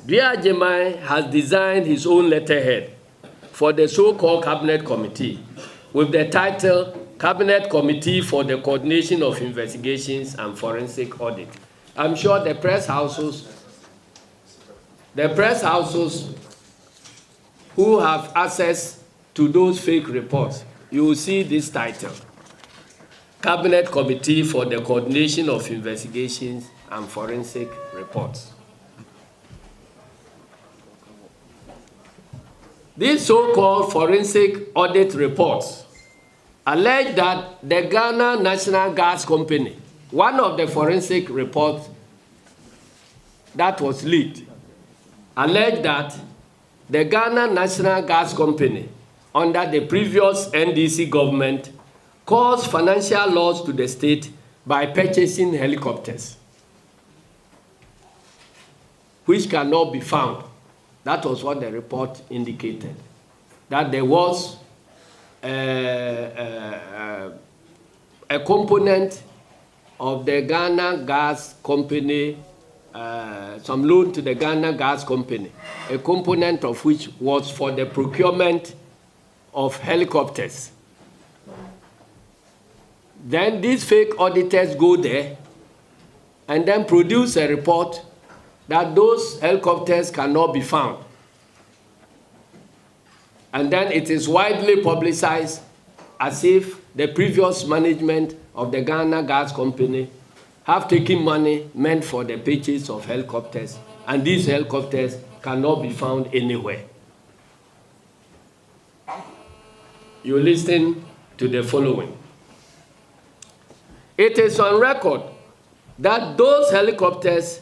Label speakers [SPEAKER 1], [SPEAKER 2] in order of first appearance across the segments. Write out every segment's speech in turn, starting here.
[SPEAKER 1] Dear Jemai has designed his own letterhead for the so-called Cabinet Committee with the title Cabinet Committee for the Coordination of Investigations and Forensic Audit. I'm sure the press houses who have access to those fake reports, you will see this title, Cabinet Committee for the Coordination of Investigations and Forensic Reports. These so-called forensic audit reports allege that the Ghana National Gas Company, one of the forensic reports that was leaked, alleged that the Ghana National Gas Company, under the previous NDC government, caused financial loss to the state by purchasing helicopters, which cannot be found. That was what the report indicated, that there was a component of the Ghana Gas Company, some loan to the Ghana Gas Company, a component of which was for the procurement of helicopters. Then these fake auditors go there and then produce a report that those helicopters cannot be found. And then it is widely publicized as if the previous management of the Ghana Gas Company have taken money meant for the purchase of helicopters, and these helicopters cannot be found anywhere. You listen to the following. It is on record that those helicopters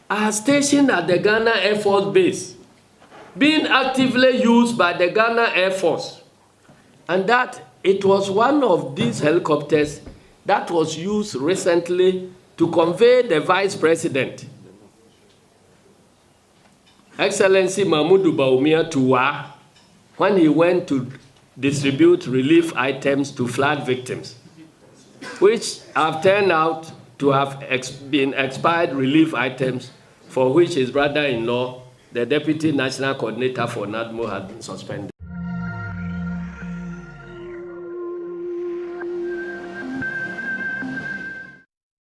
[SPEAKER 1] are stationed at the Ghana Air Force Base, being actively used by the Ghana Air Force, and that it was one of these helicopters that was used recently to convey the Vice President, Excellency Mahmoudou Bawumia, to Wa when he went to distribute relief items to flood victims, which have turned out to have been expired relief items for which his brother-in-law, the Deputy National Coordinator for NADMO, had been suspended.